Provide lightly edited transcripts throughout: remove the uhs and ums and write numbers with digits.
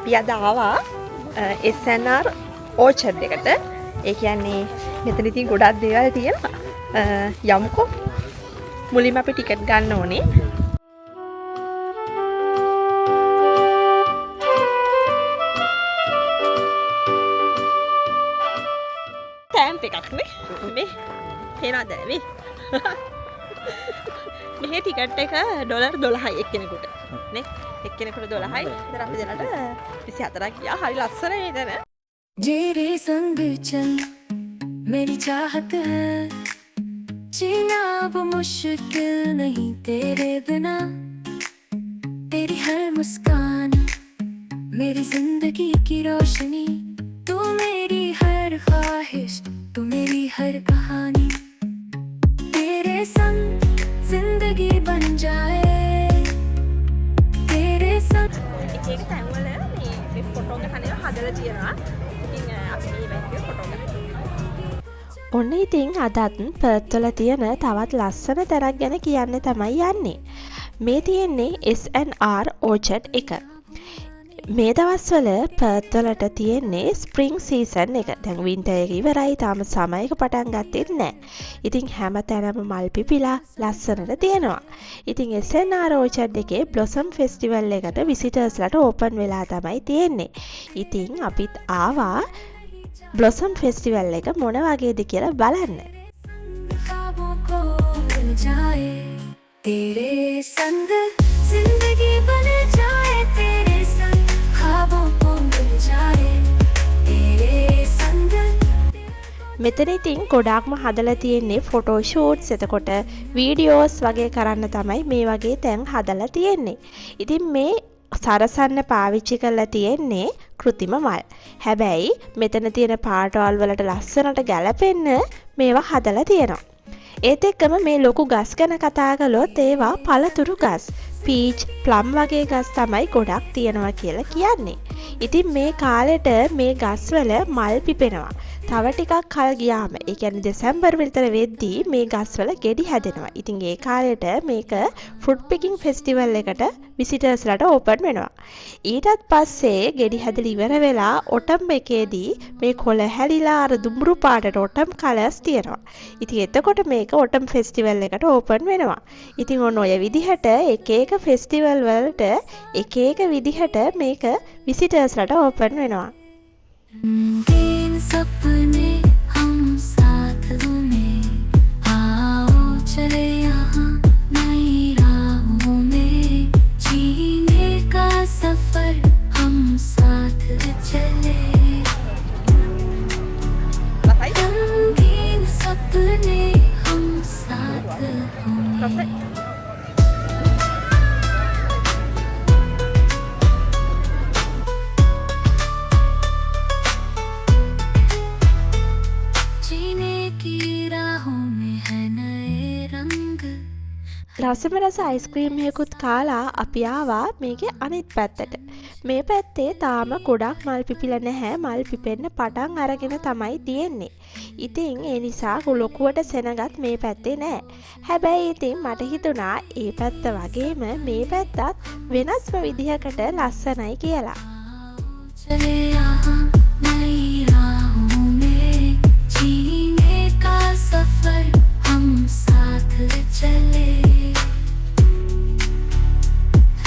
අපි අද ආවා SNR ඕචර්ඩ් එකට. ඒ කියන්නේ මෙතන ඉතින් ගොඩක් දේවල් තියෙනවා. යමුකෝ. මුලින්ම අපි ටිකට් ගන්න ඕනේ. ටැම්ප් එකක් නේ. මේ පේනවද මේ? මෙහි ටිකට් එක $12යි එක්කෙනෙකුට. නේ? එක්කෙනෙකුට 12යි. ඉතින් අපි දෙන්නට 24ක් ගියා. හරි ලස්සනයි මෙතන. तेरे संग चल मेरी चाहत है जीना अब मुश्किल नहीं तेरे बिना तेरी हर मुस्कान मेरी जिंदगी की रोशनी तू मेरी हर ख्वाहिश तू मेरी हर कहानी तेरे संग जिंदगी बन जाए तेरे संग ඒක තැන්වල මේ ෆොටෝ ගහනවා හදලා තියෙනවා. ඉතින් අපි මේ බැලුවේ ෆොටෝ ගහනවා. ඔන්න ඉතින් අදත් පර්ත් වල තියෙන තවත් ලස්සන තැනක් ගැන කියන්න තමයි යන්නේ. මේ තියෙන්නේ SNR ඕචර්ඩ් එක. මේ දවස්වල පර්ත් වලට තියෙන්නේ ස්ප්‍රින්ග් සීසන් එක. දැන් වින්ටර් එක ඉවරයි. තාම සමර් එක පටන් ගත්තෙත් නැහැ. ඉතින් හැම තැනම මල් පිපිලා ලස්සනට තියෙනවා. ඉතින් SNR ඕචර්ඩ් එකේ බ්ලොසම් ෆෙස්ටිවල් එකට විසිටර්ස්ලාට ඕපන් වෙලා තමයි තියෙන්නේ. ඉතින් අපිත් ආවා බ්ලොසම් ෆෙස්ටිවල් එක මොන වගේද කියලා බලන්න. ख्वाबों को मिल जाए तेरे संग जिंदगी बन जाए तेरे संग ख्वाबों को मिल जाए तेरे संग මෙතන ඉතින් ගොඩාක්ම හදලා තියෙන්නේ ෆොටෝ ෂූට්ස් එතකොට වීඩියෝස් වගේ කරන්න තමයි මේ වගේ තැන් හදලා තියෙන්නේ. ඉතින් මේ සරසන්න පාවිච්චි කරලා තියෙන්නේ කෘතිම මල්. හැබැයි මෙතන තියෙන පාටවල් වලට ලස්සනට ගැලපෙන්න මේවා හදලා තියෙනවා. ඒත් එක්කම මේ ලොකු ගස් ගැන කතා කළොත් ඒවා පළතුරු ගස්. පීච්, ප්ලම් වගේ ගස් තමයි ගොඩක් තියෙනවා කියලා කියන්නේ. ඉතින් මේ කාලෙට මේ ගස්වල මල් පිපෙනවා. තව ටිකක් කල් ගියාම ඒ කියන්නේ දෙසැම්බර් විතර වෙද්දී මේ ගස්වල ගෙඩි හැදෙනවා. ඉතින් ඒ කාලෙට මේක ෆෘට් පිකින් ෆෙස්ටිවල් එකට විසිටර්ස්ලාට ඕපන් වෙනවා. ඊටත් පස්සේ ගෙඩි හැදලා ඉවර වෙලා ඔටම් එකේදී මේ කොළ හැලිලා අර දුඹුරු පාටට ඔටම් කලර්ස් තියෙනවා. ඉතින් එතකොට මේක ඔටම් ෆෙස්ටිවල් එකට ඕපන් වෙනවා. ඉතින් ඔන්න ඔය විදිහට එක එක ෆෙස්ටිවල් වලට එක එක විදිහට මේක විසිටර්ස්ලාට ඕපන් වෙනවා. तीन सपने हम साथ में आओ चले यहाँ नई राहों में जीने का सफर हम साथ चले रंगीन सपने हम साथ होंगे රසම රස අයිස්ක්‍රීම් එකකුත් කාලා අපි ආවා මේකේ අනිත් පැත්තට. මේ පැත්තේ තාම ගොඩක් මල් පිපිලා නැහැ. මල් පිපෙන්න පටන් අරගෙන තමයි තියෙන්නේ. ඉතින් ඒ නිසා ලොකුවට සෙනගත් මේ පැත්තේ නැහැ. හැබැයි ඉතින් මට හිතුණා ඒ පැත්ත වගේම මේ පැත්තත් වෙනස්ම විදිහකට ලස්සනයි කියලා. चले यहाँ नई राहों में जीने का सफर हम साथ चले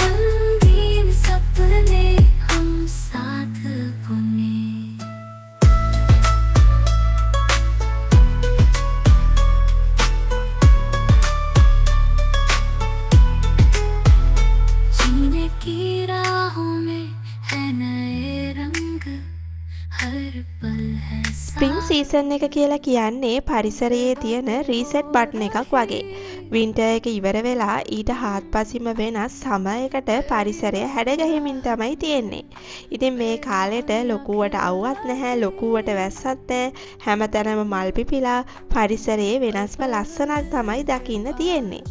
रंगीन सपने हम साथ बुने जीने की राहों में है नए रंग हर पल है ස්ප්‍රින්ග් සීසන් එක කියලා කියන්නේ පරිසරයේ තියෙන රීසෙට් බටන් එකක් වගේ. වින්ටර් එක ඉවර වෙලා ඊට හාත්පසින්ම වෙනස් සමර් එකට පරිසරය හැඩගැහෙමින් තමයි තියෙන්නේ. ඉතින් මේ කාලෙට ලොකුවට අවුවත් නැහැ, ලොකුවට වැස්සත් නැහැ. හැමතැනම මල් පිපිලා පරිසරයේ වෙනස්ම ලස්සනක් තමයි දකින්න තියෙන්නේ.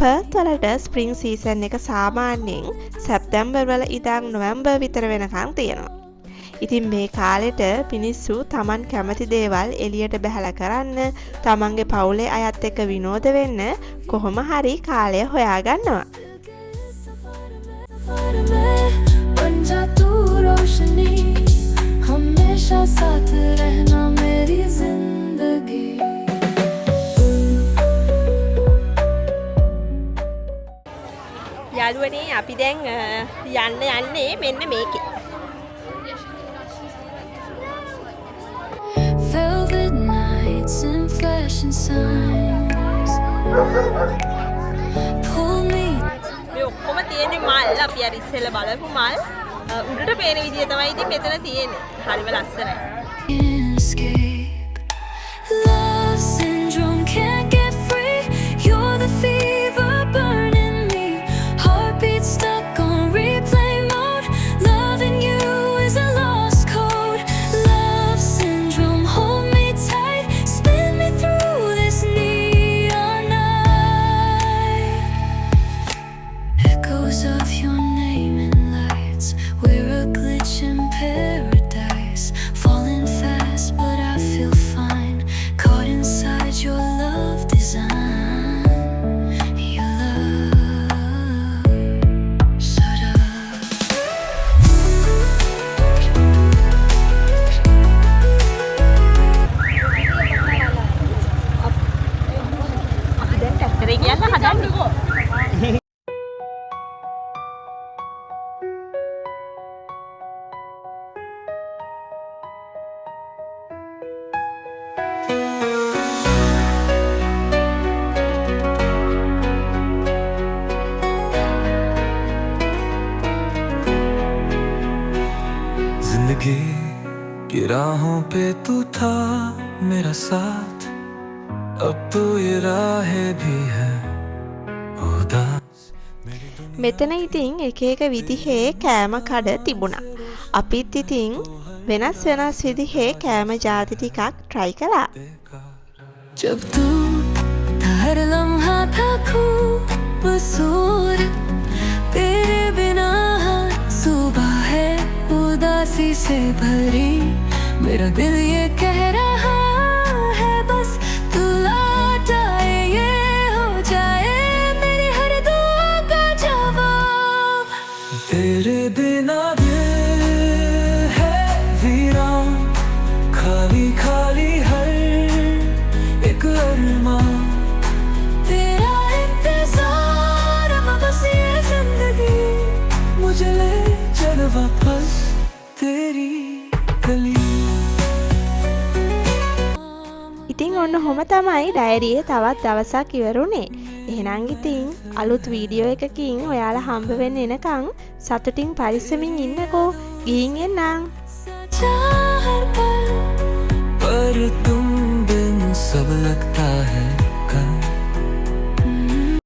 පර්ත් වලට ස්ප්‍රින්ග් සීසන් එක සාමාන්‍යයෙන් සැප්තැම්බර් වල ඉඳන් නොවැම්බර් විතර වෙනකන් තියෙනවා. ඉතින් මේ කාලෙට මිනිස්සු Taman කැමති දේවල් එළියට බහලා කරන්න, Tamanගේ පවුලේ අයත් එක්ක විනෝද වෙන්න කොහොම හරි කාලය හොයා ගන්නවා. बन जा तू रोशनी हमेशा साथ रहना मेरी जिंदगी යාළුවනේ අපි දැන් යන්නේ මෙන්න මේකේ. Velvet nights and flashing signs pull me මේ ඔක්කොම තියෙන්නේ මල්. අපි අර ඉස්සෙල්ලා බලපු මල්. උඩට පේන විදිය තමයි ඉතින් මෙතන තියෙන්නේ. හරිම ලස්සනයි. escape. Love syndrome can't get free. You're the fever burning me. Heartbeat stuck on replay mode. Loving you is a lost code. Love syndrome, hold me tight. Spin me through this neon night. Echoes of your name in lights. We're a glitch in paradise. Falling fast, but I feel fine. Caught inside your love design. Your love, shut up. අපි දැන් ටැක්ටරේ ගියන්න හදන්නේ. जिंदगी की राहों पे तू था मेरा साथ अब तो ये राहें भी है उदास මෙතන ඉතින් එක එක විදිහේ කෑම කඩ තිබුණා. අපිත් ඉතින් වෙනස් විදිහේ කෑම ජාති ටිකක් try කළා. जब तू हर लम्हा था खूबसूरत तेरे बिना हर सुबह है उदासी से भरी मेरा दिल ये कह रहा है बस तू लौट आए ये हो जाए मेरी हर दुआ का जवाब तेरे बिना दिल है वीरान खाली खाली हर एक अरमान तेरा इंतजार अब बस ये जिंदगी मुझे ले चल वापस तेरी गली ඉතින් ඔන්න හොම තමයි ඩයරියේ තවත් දවසක් ඉවරුනේ. එහෙනම් ඉතින් අලුත් වීඩියෝ එකකින් ඔයාලා හම්බ වෙන්න එනකන් සතුටින් පරිස්සමින් ඉන්නකෝ. ගිහින් එන්නම්. सजा हर पल पर तुम बिन सब लगता